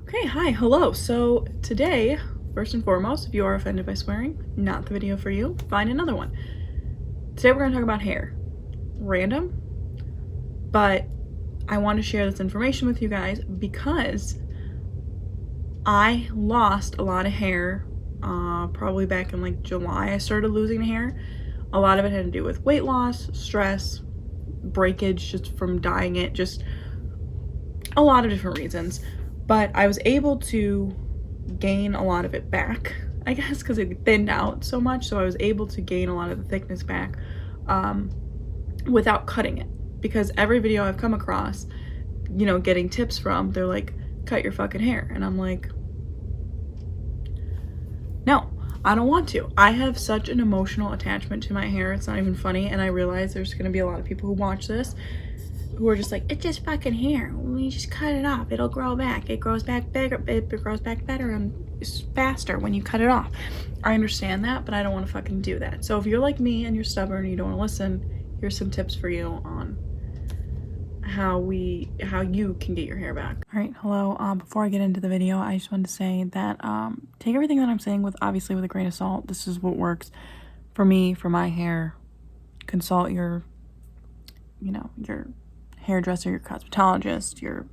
Okay, hi, hello. So today, first and foremost, if you are offended by swearing, not the video for you, find another one. Today we're gonna talk about hair. Random, but I want to share this information with you guys because I lost a lot of hair probably back in like July. I started losing hair. A lot of it had to do with weight loss, stress, breakage just from dyeing it, just a lot of different reasons. But I was able to gain a lot of it back, I guess, because it thinned out so much. So I was able to gain a lot of the thickness back without cutting it. Because every video I've come across, you know, getting tips from, they're like, cut your fucking hair. And I'm like, no, I don't want to. I have such an emotional attachment to my hair. It's not even funny. And I realize there's going to be a lot of people who watch this who are just like, it's just fucking hair. We just cut it off. It'll grow back. It grows back bigger. It grows back better and faster when you cut it off. I understand that, but I don't want to fucking do that. So if you're like me and you're stubborn and you don't want to listen, here's some tips for you on how you can get your hair back. All right, hello. Before I get into the video, I just wanted to say that take everything that I'm saying with obviously with a grain of salt. This is what works for me, for my hair. Consult your, you know, your hairdresser, your cosmetologist, your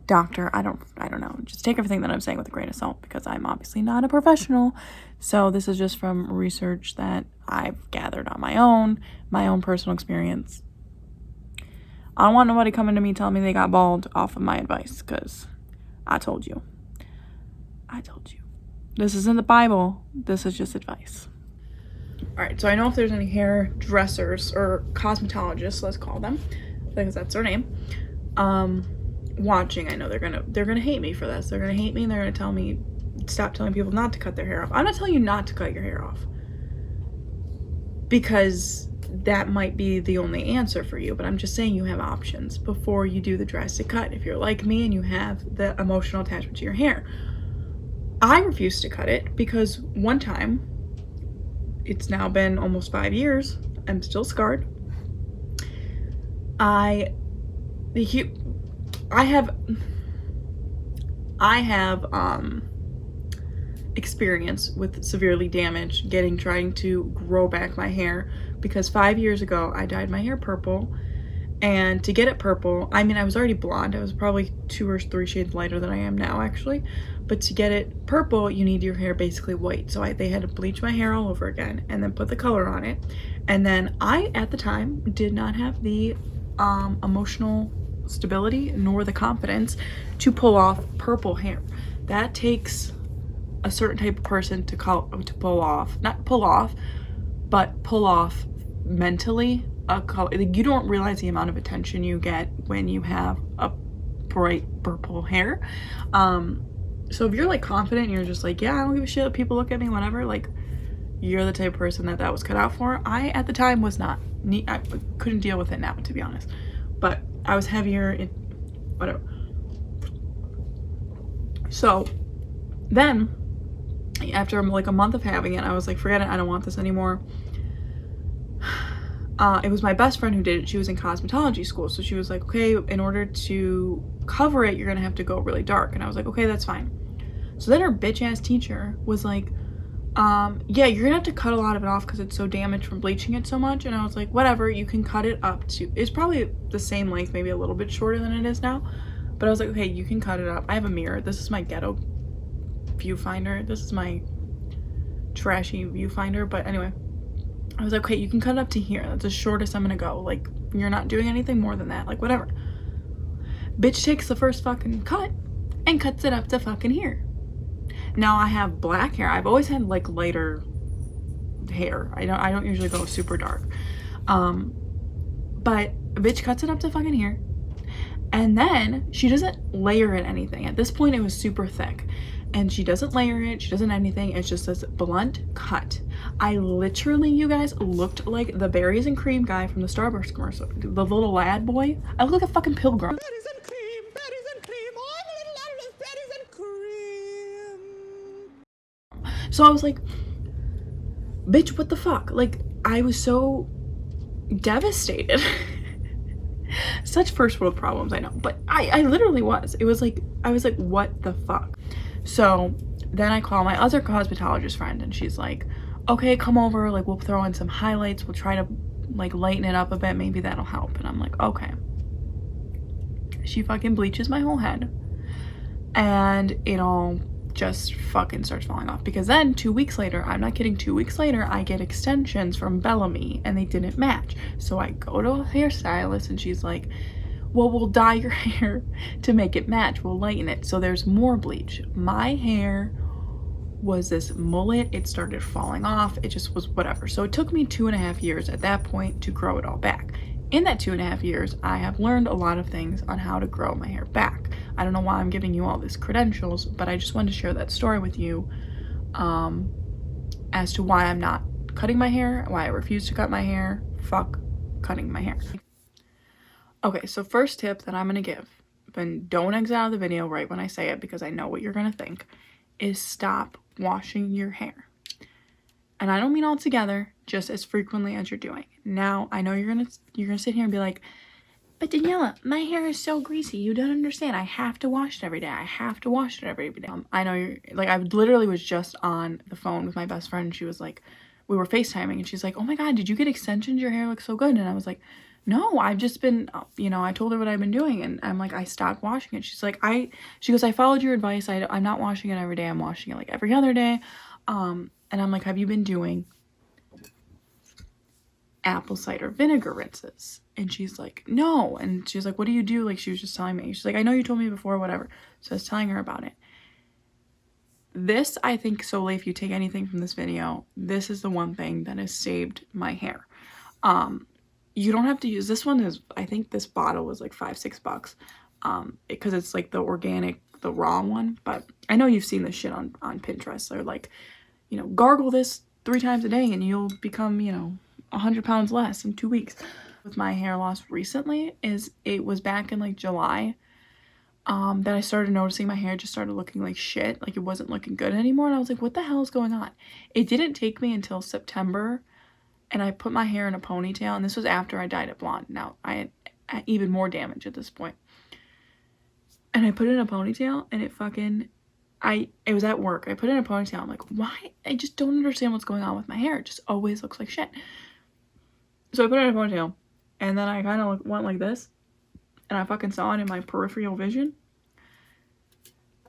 doctor. I don't know. Just take everything that I'm saying with a grain of salt because I'm obviously not a professional. So this is just from research that I've gathered on my own personal experience. I don't want nobody coming to me telling me they got bald off of my advice because I told you. This isn't the Bible. This is just advice. All right, so I know if there's any hairdressers or cosmetologists, let's call them, because that's their name, watching. I know they're gonna hate me for this. They're gonna hate me and they're gonna tell me, stop telling people not to cut their hair off. I'm not telling you not to cut your hair off because that might be the only answer for you, but I'm just saying you have options before you do the drastic cut. If you're like me and you have the emotional attachment to your hair, I refused to cut it because one time, it's now been almost 5 years, I'm still scarred. I have experience with severely damaged trying to grow back my hair because 5 years ago I dyed my hair purple, and to get it purple, I mean I was already blonde. I was probably 2 or 3 shades lighter than I am now actually, but to get it purple you need your hair basically white. So they had to bleach my hair all over again and then put the color on it. And then I at the time did not have the emotional stability nor the confidence to pull off purple hair. That takes a certain type of person to pull off mentally a color. You don't realize the amount of attention you get when you have a bright purple hair. So if you're like confident and you're just like, yeah, I don't give a shit if people look at me, whatever, like you're the type of person that was cut out for. I at the time was not. I couldn't deal with it now, to be honest, but I was heavier in whatever. So then after like a month of having it, I was like, forget it, I don't want this anymore. It was my best friend who did it. She was in cosmetology school, so she was like, okay, in order to cover it you're gonna have to go really dark. And I was like, okay, that's fine. So then her bitch ass teacher was like, yeah, you're gonna have to cut a lot of it off because it's so damaged from bleaching it so much. And I was like, whatever, you can cut it up to, it's probably the same length, maybe a little bit shorter than it is now, but I was like, okay, you can cut it up. I have a mirror. This is my ghetto viewfinder. This is my trashy viewfinder, but anyway, I was like, okay, you can cut it up to here. That's the shortest I'm gonna go. Like, you're not doing anything more than that, like whatever. Bitch takes the first fucking cut and cuts it up to fucking here. Now I have black hair. I've always had like lighter hair. I don't usually go super dark. But a bitch cuts it up to fucking here And then she doesn't layer it anything. At this point, it was super thick. And she doesn't layer it, she doesn't anything. It's just this blunt cut. I literally, you guys, looked like the berries and cream guy from the Starburst commercial. The little lad boy. I look like a fucking pilgrim. Berries and cream, all the little animals, berries and cream. So I was like, bitch, what the fuck? Like, I was so devastated. Such first world problems, I know. But I literally was. It was like, I was like, what the fuck? So then I call my other cosmetologist friend and she's like, okay, come over, like we'll throw in some highlights, we'll try to like lighten it up a bit, maybe that'll help. And I'm like, okay. She fucking bleaches my whole head and it all just fucking starts falling off, because then 2 weeks later, I'm not kidding, 2 weeks later, I get extensions from Bellamy and they didn't match. So I go to a hairstylist and she's like, well, we'll dye your hair to make it match, we'll lighten it. So there's more bleach. My hair was this mullet, it started falling off, it just was whatever. So it took me 2.5 years at that point to grow it all back. In that 2.5 years, I have learned a lot of things on how to grow my hair back. I don't know why I'm giving you all these credentials, but I just wanted to share that story with you as to why I'm not cutting my hair, why I refuse to cut my hair. Fuck cutting my hair. Okay, so first tip that I'm gonna give, and don't exit out of the video right when I say it because I know what you're gonna think, is stop washing your hair. And I don't mean all together, just as frequently as you're doing. Now, I know you're gonna sit here and be like, but Daniela, my hair is so greasy. You don't understand. I have to wash it every day. I have to wash it every day. I know you're like, I literally was just on the phone with my best friend and she was like, we were FaceTiming and she's like, oh my God, did you get extensions? Your hair looks so good. And I was like, no, I've just been, you know, I told her what I've been doing and I'm like, I stopped washing it. She's like, she goes, I followed your advice. I'm not washing it every day. I'm washing it like every other day. And I'm like, have you been doing apple cider vinegar rinses? And she's like, no. And she's like, what do you do? Like, she was just telling me. She's like, I know you told me before, whatever. So I was telling her about it. This, I think solely, if you take anything from this video, this is the one thing that has saved my hair. You don't have to use, this one is, I think this bottle was like $5-6 because it's like the organic, the raw one. But I know you've seen this shit on Pinterest. They're like, you know, gargle this 3 times a day and you'll become, you know, 100 pounds less in 2 weeks. With my hair loss recently, it was back in like July that I started noticing my hair just started looking like shit. Like it wasn't looking good anymore. And I was like, what the hell is going on? It didn't take me until September and I put my hair in a ponytail, and this was after I dyed it blonde. Now I had even more damage at this point. And I put it in a ponytail and it fucking, it was at work. I put it in a ponytail. I'm like, why? I just don't understand what's going on with my hair. It just always looks like shit. So I put it in a ponytail and then I kind of went like this and I fucking saw it in my peripheral vision.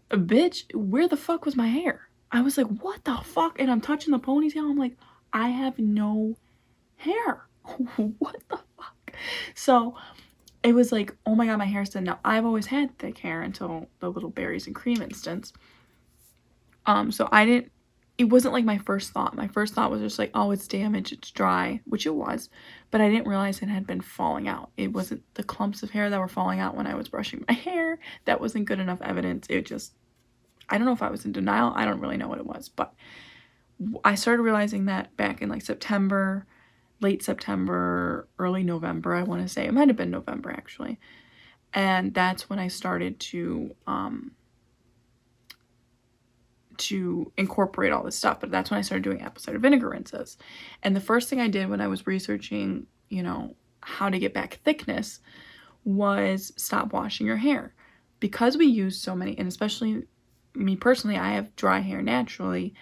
Bitch, where the fuck was my hair? I was like, what the fuck? And I'm touching the ponytail. I'm like, I have no hair. What the fuck? So it was like, oh my God, my hair's done. Now, I've always had thick hair until the little berries and cream instance. So it wasn't like my first thought. My first thought was just like, oh, it's damaged, it's dry, which it was. But I didn't realize it had been falling out. It wasn't the clumps of hair that were falling out when I was brushing my hair. That wasn't good enough evidence. It just, I don't know if I was in denial. I don't really know what it was. But I started realizing that back in like September, late September, early November, I want to say. It might have been November, actually. And that's when I started to incorporate all this stuff. But that's when I started doing apple cider vinegar rinses. And the first thing I did when I was researching, you know, how to get back thickness was stop washing your hair. Because we use so many, and especially me personally, I have dry hair naturally,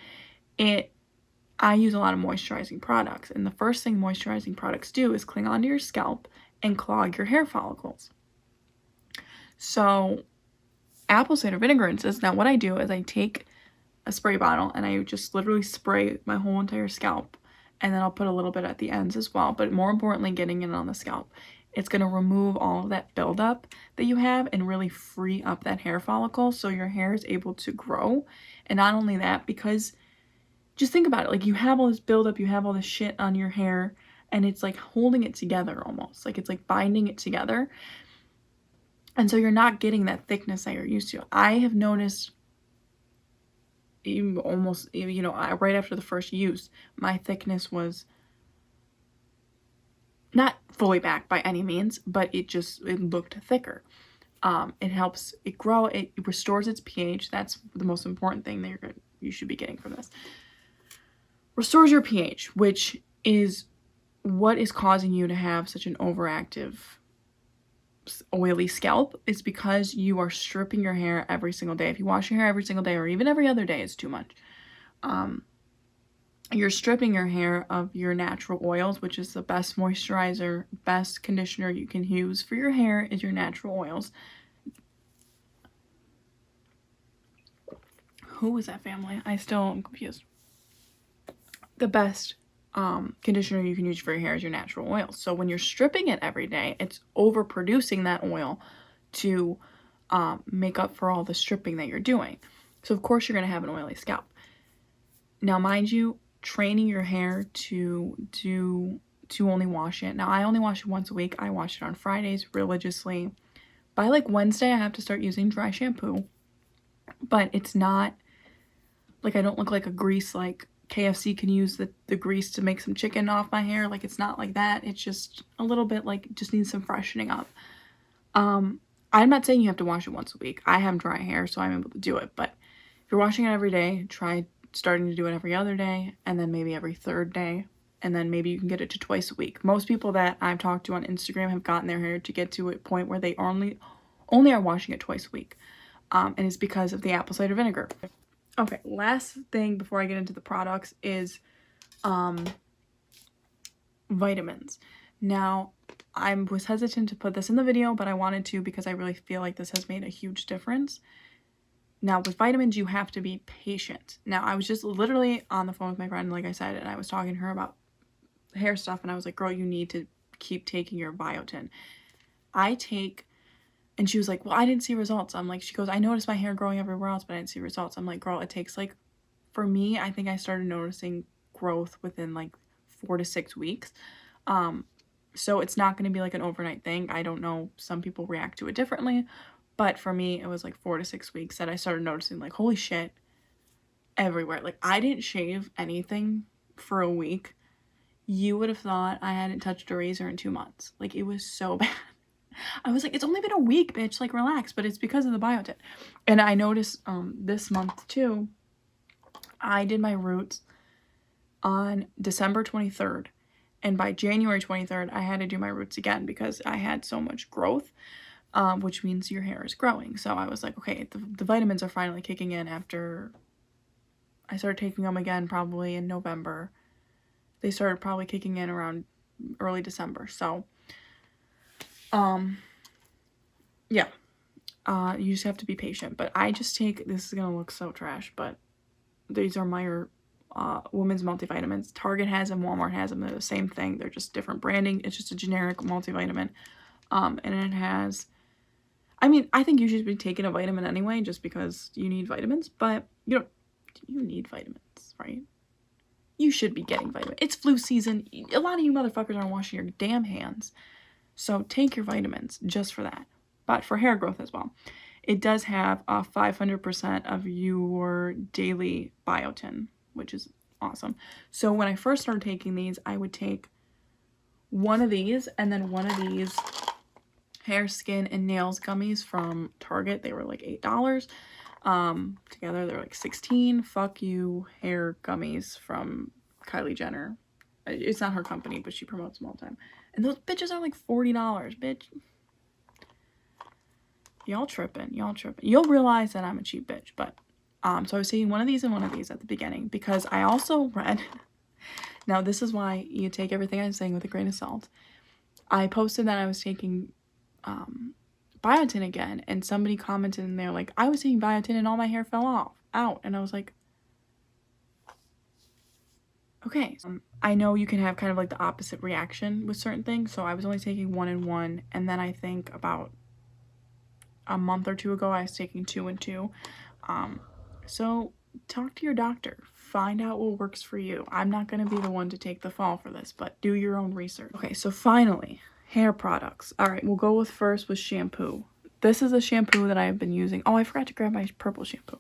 I use a lot of moisturizing products, and the first thing moisturizing products do is cling onto your scalp and clog your hair follicles. So apple cider vinegar rinses, now what I do is I take a spray bottle and I just literally spray my whole entire scalp, and then I'll put a little bit at the ends as well, but more importantly, getting it on the scalp. It's going to remove all of that buildup that you have and really free up that hair follicle so your hair is able to grow. And not only that, because just think about it, like you have all this buildup, you have all this shit on your hair, and it's like holding it together almost. Like it's like binding it together. And so you're not getting that thickness that you're used to. I have noticed even almost, you know, right after the first use, my thickness was not fully back by any means, but it looked thicker. It helps it grow, it restores its pH. That's the most important thing that you should be getting from this. Restores your pH, which is what is causing you to have such an overactive oily scalp. Is because you are stripping your hair every single day. If you wash your hair every single day, or even every other day, is too much. You're stripping your hair of your natural oils, which is the best moisturizer, best conditioner you can use for your hair is your natural oils. Who was that family? I still am confused. The best conditioner you can use for your hair is your natural oils. So when you're stripping it every day, it's overproducing that oil to make up for all the stripping that you're doing. So of course you're going to have an oily scalp. Now, mind you, training your hair to only wash it. Now, I only wash it once a week. I wash it on Fridays religiously. By like Wednesday, I have to start using dry shampoo. But it's not like I don't look like a grease, like KFC can use the grease to make some chicken off my hair. Like, it's not like that. It's just a little bit like just needs some freshening up. I'm not saying you have to wash it once a week. I have dry hair, so I'm able to do it. But if you're washing it every day, try starting to do it every other day, and then maybe every third day, and then maybe you can get it to twice a week. Most people that I've talked to on Instagram have gotten their hair to get to a point where they only are washing it twice a week, and it's because of the apple cider vinegar. Okay, last thing before I get into the products is vitamins. Now, I was hesitant to put this in the video, but I wanted to because I really feel like this has made a huge difference. Now, with vitamins, you have to be patient. Now, I was just literally on the phone with my friend, like I said, and I was talking to her about hair stuff, and I was like, girl, you need to keep taking your biotin. And she was like, well, I didn't see results. I'm like, she goes, I noticed my hair growing everywhere else, but I didn't see results. I'm like, girl, it takes like, for me, I think I started noticing growth within like 4 to 6 weeks. So it's not going to be like an overnight thing. I don't know. Some people react to it differently. But for me, it was like 4 to 6 weeks that I started noticing, like, holy shit, everywhere. Like, I didn't shave anything for a week. You would have thought I hadn't touched a razor in 2 months. Like, it was so bad. I was like, it's only been a week, bitch. Like, relax. But it's because of the biotin. And I noticed this month, too, I did my roots on December 23rd. And by January 23rd, I had to do my roots again because I had so much growth. Which means your hair is growing. So I was like, okay, the vitamins are finally kicking in after I started taking them again probably in November. They started probably kicking in around early December. So, yeah, you just have to be patient. But I just take, this is going to look so trash, but these are my women's multivitamins. Target has them, Walmart has them. They're the same thing. They're just different branding. It's just a generic multivitamin. And it has, I mean, I think you should be taking a vitamin anyway, just because you need vitamins, but you need vitamins, right? You should be getting vitamins. It's flu season. A lot of you motherfuckers aren't washing your damn hands. So take your vitamins just for that, but for hair growth as well. It does have 500% of your daily biotin, which is awesome. So when I first started taking these, I would take one of these and then one of these hair, skin, and nails gummies from Target. They were like $8. Together they're like $16. Fuck you, hair gummies from Kylie Jenner. It's not her company, but she promotes them all the time. And those bitches are like $40, bitch. Y'all tripping. You'll realize that I'm a cheap bitch, but so I was taking one of these and one of these at the beginning because I also read. Now this is why you take everything I'm saying with a grain of salt. I posted that I was taking biotin again, and somebody commented in there like, I was taking biotin and all my hair fell out, and I was like, okay. I know you can have kind of like the opposite reaction with certain things, so I was only taking 1 and 1, and then I think about a month or two ago I was taking 2 and 2. So talk to your doctor, find out what works for you. I'm not going to be the one to take the fall for this, but do your own research. Okay, so finally, hair products. All right, we'll go with first with shampoo. this is a shampoo that I've been using. Oh, I forgot to grab my purple shampoo.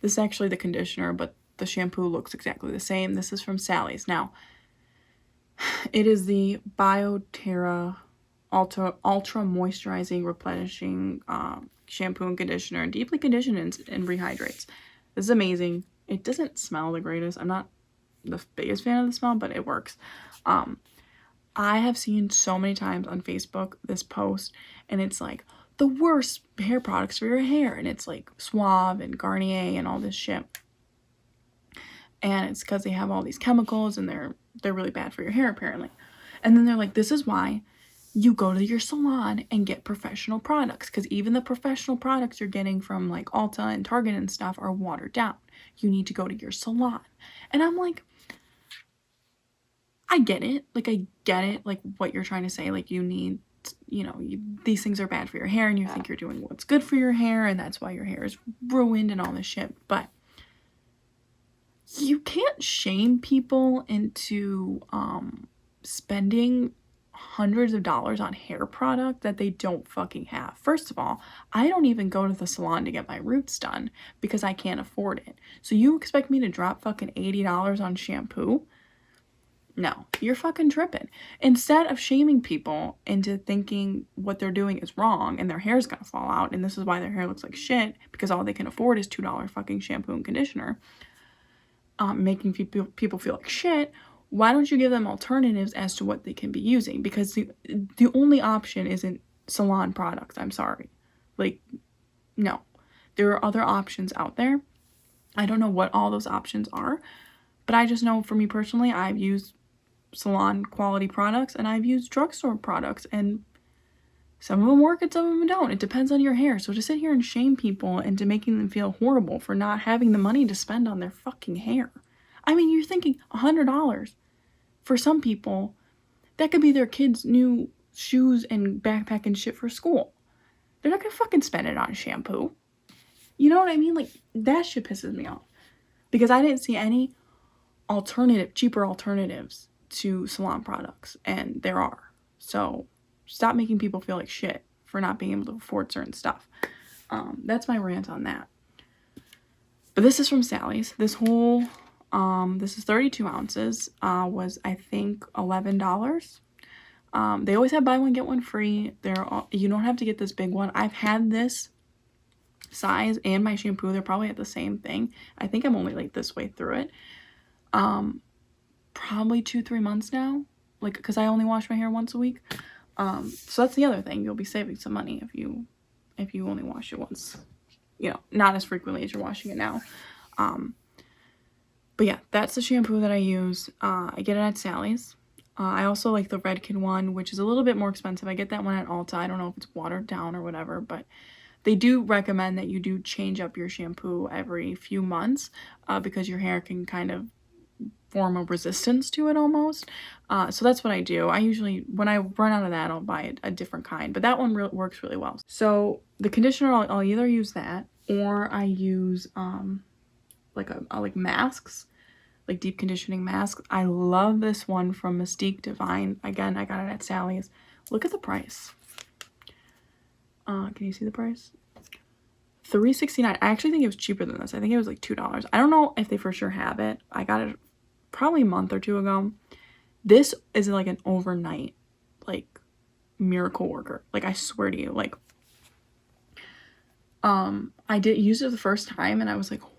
This is actually the conditioner, but the shampoo looks exactly the same. This is from Sally's. Now, it is the BioTerra Ultra Moisturizing Replenishing Shampoo and Conditioner, and deeply conditions and rehydrates. This is amazing. It doesn't smell the greatest. I'm not the biggest fan of the smell, but it works. I have seen so many times on Facebook this post, and it's like the worst hair products for your hair, and it's like Suave and Garnier and all this shit. And it's because they have all these chemicals, and they're really bad for your hair apparently. And then they're like, this is why you go to your salon and get professional products, because even the professional products you're getting from like Ulta and Target and stuff are watered down. You need to go to your salon. And I'm like, I get it. Like, I get it, like what you're trying to say. Like, you need, you know, these things are bad for your hair, and you think you're doing what's good for your hair, and that's why your hair is ruined and all this shit. But you can't shame people into spending hundreds of dollars on hair product that they don't fucking have. First of all, I don't even go to the salon to get my roots done because I can't afford it. So you expect me to drop fucking $80 on shampoo? No, you're fucking tripping. Instead of shaming people into thinking what they're doing is wrong and their hair's gonna fall out and this is why their hair looks like shit because all they can afford is $2 fucking shampoo and conditioner, making people feel like shit, why don't you give them alternatives as to what they can be using? Because the only option isn't salon products. I'm sorry. Like, no. There are other options out there. I don't know what all those options are, but I just know for me personally, I've used salon quality products and I've used drugstore products, and some of them work and some of them don't. It depends on your hair. So to sit here and shame people into making them feel horrible for not having the money to spend on their fucking hair. I mean, you're thinking $100 for some people, that could be their kids' new shoes and backpack and shit for school. They're not gonna fucking spend it on shampoo. You know what I mean? Like, that shit pisses me off because I didn't see any cheaper alternatives to salon products, and there are. So stop making people feel like shit for not being able to afford certain stuff. That's my rant on that. But this is from Sally's. This whole this is 32 ounces, was I think $11. They always have buy one get one free. You don't have to get this big one. I've had this size and my shampoo. They're probably at the same thing. I think I'm only like this way through it. Probably 2-3 months now, like, because I only wash my hair once a week. So that's the other thing. You'll be saving some money if you only wash it once, you know, not as frequently as you're washing it now. But yeah, that's the shampoo that I use. I get it at Sally's. I also like the Redken one, which is a little bit more expensive. I get that one at Ulta. I don't know if it's watered down or whatever, but they do recommend that you do change up your shampoo every few months, because your hair can kind of form a resistance to it almost. So that's what I do. I usually, when I run out of that, I'll buy a different kind, but that one works really well. So the conditioner, I'll either use that or I use like masks, like deep conditioning masks. I love this one from Mystique Divine. Again, I got it at Sally's. Look at the price. Can you see the price? $3.69. I actually think it was cheaper than this. I think it was like $2. I don't know if they for sure have it. I got it probably a month or two ago. This is like an overnight, like, miracle worker. Like, I swear to you, like, I did use it the first time and I was like, oh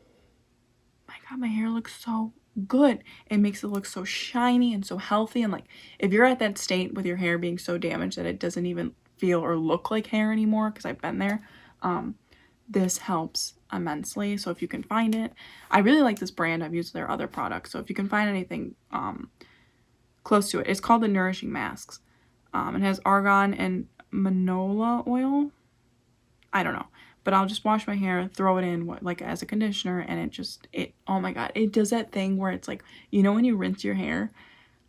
my god, my hair looks so good. It makes it look so shiny and so healthy. And like, if you're at that state with your hair being so damaged that it doesn't even feel or look like hair anymore, because I've been there, this helps immensely. So if you can find it, I really like this brand. I've used their other products, so if you can find anything close to it, it's called the Nourishing Masks. It has argan and manola oil. I don't know, but I'll just wash my hair, throw it in like as a conditioner, and it oh my god, it does that thing where it's like, you know, when you rinse your hair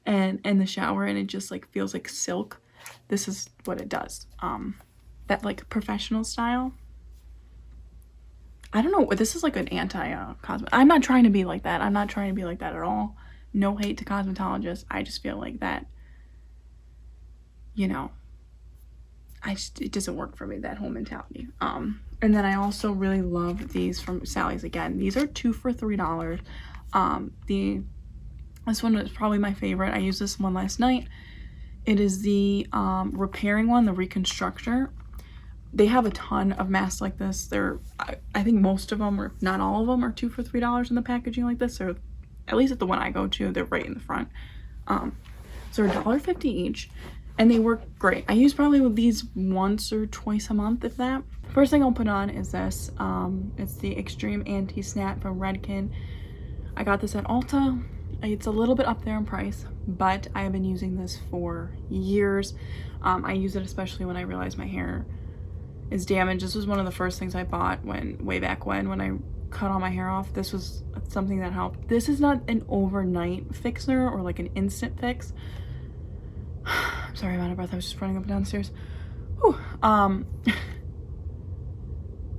and in the shower and it just like feels like silk. This is what it does. That like professional style. I don't know, this is like an anti-cosmet. I'm not trying to be like that. I'm not trying to be like that at all. No hate to cosmetologists. I just feel like that, you know, it doesn't work for me, that whole mentality. And then I also really love these from Sally's again. These are 2 for $3. This one is probably my favorite. I used this one last night. It is the repairing one, the reconstructor. They have a ton of masks like this. They're, I think most of them, or if not all of them, are 2 for $3 in the packaging like this. Or at least at the one I go to, they're right in the front. So they're $1.50 each, and they work great. I use probably with these once or twice a month, if that. First thing I'll put on is this. It's the Extreme Anti-Snap from Redken. I got this at Ulta. It's a little bit up there in price, but I have been using this for years. I use it especially when I realize my hair is damaged. This was one of the first things I bought way back when I cut all my hair off. This was something that helped. This is not an overnight fixer or like an instant fix. I'm sorry, I'm out of breath. I was just running up and down the stairs. Whew.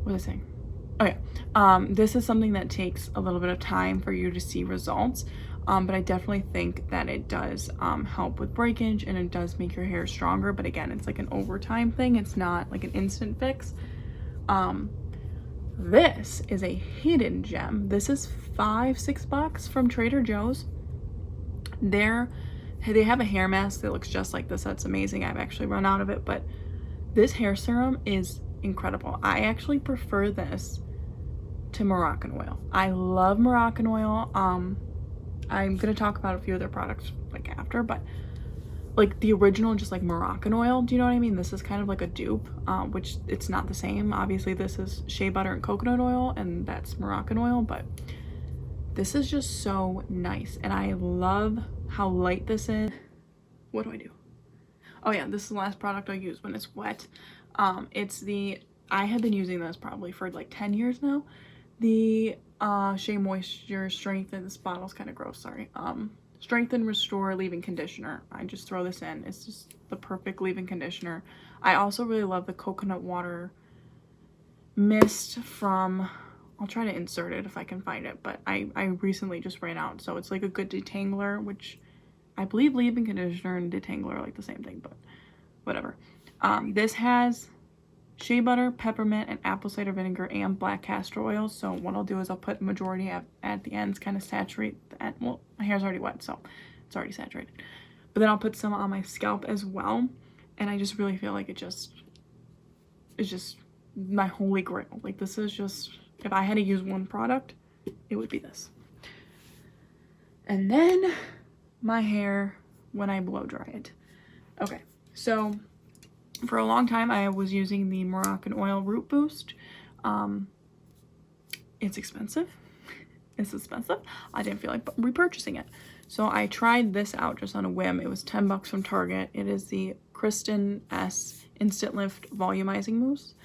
What was I saying? Okay. This is something that takes a little bit of time for you to see results. But I definitely think that it does help with breakage, and it does make your hair stronger. But again, it's like an overtime thing. It's not like an instant fix. This is a hidden gem. This is $5-6 from Trader Joe's. They have a hair mask that looks just like this. That's amazing. I've actually run out of it, but this hair serum is incredible. I actually prefer this to Moroccan oil. I love Moroccan oil. I'm gonna talk about a few other products like after, but like the original, just like Moroccan oil, do you know what I mean? This is kind of like a dupe, which it's not the same. Obviously this is shea butter and coconut oil, and that's Moroccan oil, but this is just so nice, and I love how light this is. What do I do? Oh yeah, this is the last product I use when it's wet. I have been using this probably for like 10 years now. The Shea Moisture Strengthen, this bottle's kind of gross, sorry. Strengthen, Restore Leave-In Conditioner. I just throw this in. It's just the perfect leave-in conditioner. I also really love the coconut water mist from, I'll try to insert it if I can find it, but I recently just ran out. So it's like a good detangler, which I believe leave-in conditioner and detangler are like the same thing, but whatever. This has shea butter, peppermint, and apple cider vinegar, and black castor oil. So what I'll do is I'll put majority at the ends, kind of saturate the end. Well, my hair's already wet, so it's already saturated. But then I'll put some on my scalp as well. And I just really feel like it's just my holy grail. Like this is just, if I had to use one product, it would be this. And then my hair when I blow dry it. Okay, so for a long time I was using the Moroccan Oil Root Boost. It's expensive. It's expensive. I didn't feel like repurchasing it. So I tried this out just on a whim. It was $10 from Target. It is the Kristen S Instant Lift Volumizing Mousse.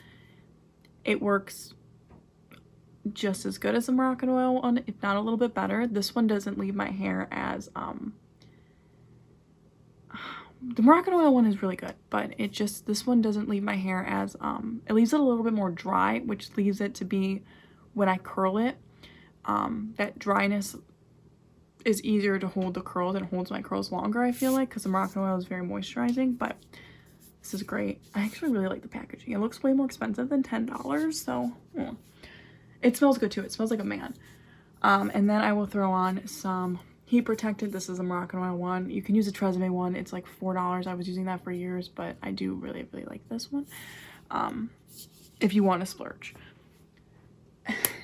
It works just as good as the Moroccan Oil one, if not a little bit better. This one doesn't leave my hair as the Moroccan Oil one is really good, but this one doesn't leave my hair as it leaves it a little bit more dry, which leaves it to be when I curl it, that dryness is easier to hold the curls and holds my curls longer, I feel like, because the Moroccan Oil is very moisturizing. But this is great. I actually really like the packaging. It looks way more expensive than $10, so it smells good too. It smells like a man. And then I will throw on some heat protectant. This is a Moroccan Oil one. You can use a Tresemme one. It's like $4. I was using that for years, but I do really, really like this one. If you want to splurge.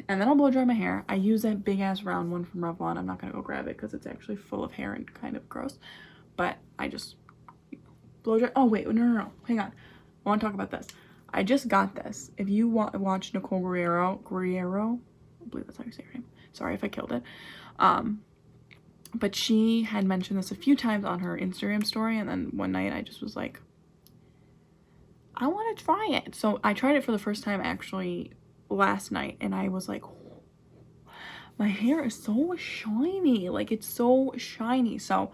And then I'll blow dry my hair. I use that big ass round one from Revlon. I'm not gonna go grab it because it's actually full of hair and kind of gross. But I just blow dry. Oh wait, no. Hang on. I want to talk about this. I just got this. If you watch Nicole Guerrero, I believe that's how you say her name. Sorry if I killed it. But she had mentioned this a few times on her Instagram story, and then one night I just was like, I want to try it. So I tried it for the first time actually last night, and I was like, oh, my hair is so shiny. Like, it's so shiny. So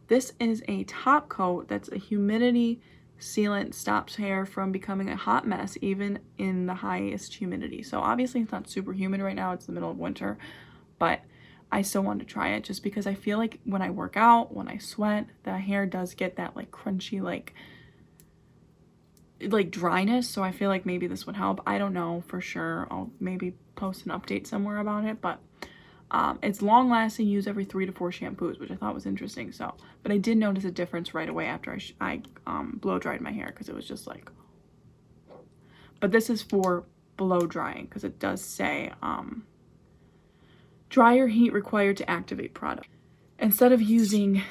this is a top coat that's a humidity sealant, stops hair from becoming a hot mess even in the highest humidity. So obviously it's not super humid right now, it's the middle of winter, but I still want to try it just because I feel like when I work out, when I sweat, the hair does get that like crunchy, like like dryness, so I feel like maybe this would help. I don't know for sure. I'll maybe post an update somewhere about it, but it's long lasting, use every 3 to 4 shampoos, which I thought was interesting. So, but I did notice a difference right away after I blow dried my hair, because it was just like, but this is for blow drying, because it does say dryer heat required to activate product. Instead of using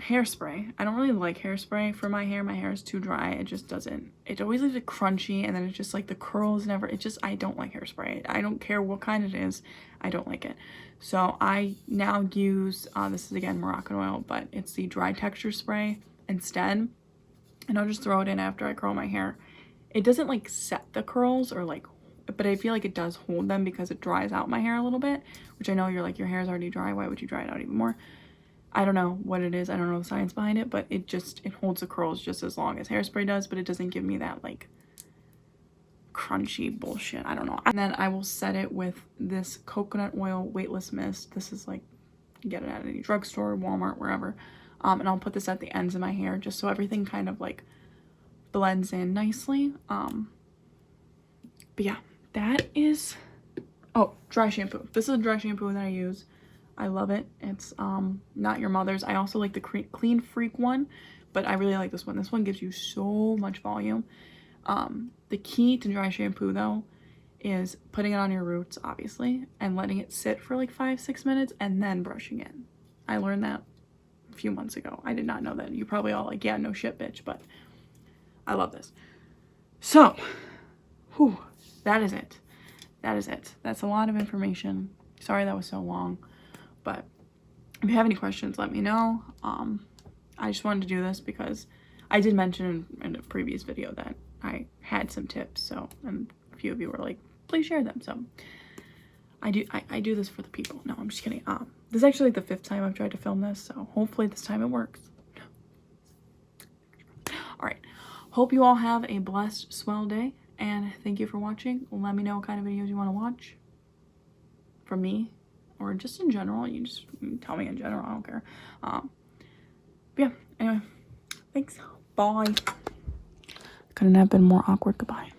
hairspray, I don't really like hairspray for my hair. My hair is too dry. It just doesn't, it always leaves it crunchy, and then it's just like the curls never, it just, I don't like hairspray. I don't care what kind it is, I don't like it. So I now use this is again Moroccan oil, but it's the dry texture spray instead, and I'll just throw it in after I curl my hair. It doesn't like set the curls or like, but I feel like it does hold them, because it dries out my hair a little bit, which I know you're like, your hair is already dry, why would you dry it out even more? I don't know what it is. I don't know the science behind it, but it holds the curls just as long as hairspray does, but it doesn't give me that like crunchy bullshit. I don't know. And then I will set it with this coconut oil weightless mist. This is like, you get it at any drugstore, Walmart, wherever. And I'll put this at the ends of my hair just so everything kind of like blends in nicely. But yeah, that is, oh, dry shampoo. This is a dry shampoo that I use. I love it. It's not your mother's. I also like the Clean Freak one, but I really like this one. This one gives you so much volume. The key to dry shampoo though is putting it on your roots, obviously, and letting it sit for like 5-6 minutes and then brushing it. I learned that a few months ago. I did not know that. You probably all like, yeah, no shit, bitch, but I love this. So, whew, that is it. That is it. That's a lot of information. Sorry that was so long. But if you have any questions, let me know. I just wanted to do this because I did mention in a previous video that I had some tips. So, and a few of you were like, please share them. So I do this for the people. No, I'm just kidding. This is actually like the 5th time I've tried to film this. So hopefully this time it works. All right. Hope you all have a blessed, swell day. And thank you for watching. Let me know what kind of videos you want to watch from me. Or just in general, you just tell me in general, I don't care. But yeah, anyway, thanks, bye. Couldn't have been more awkward, goodbye.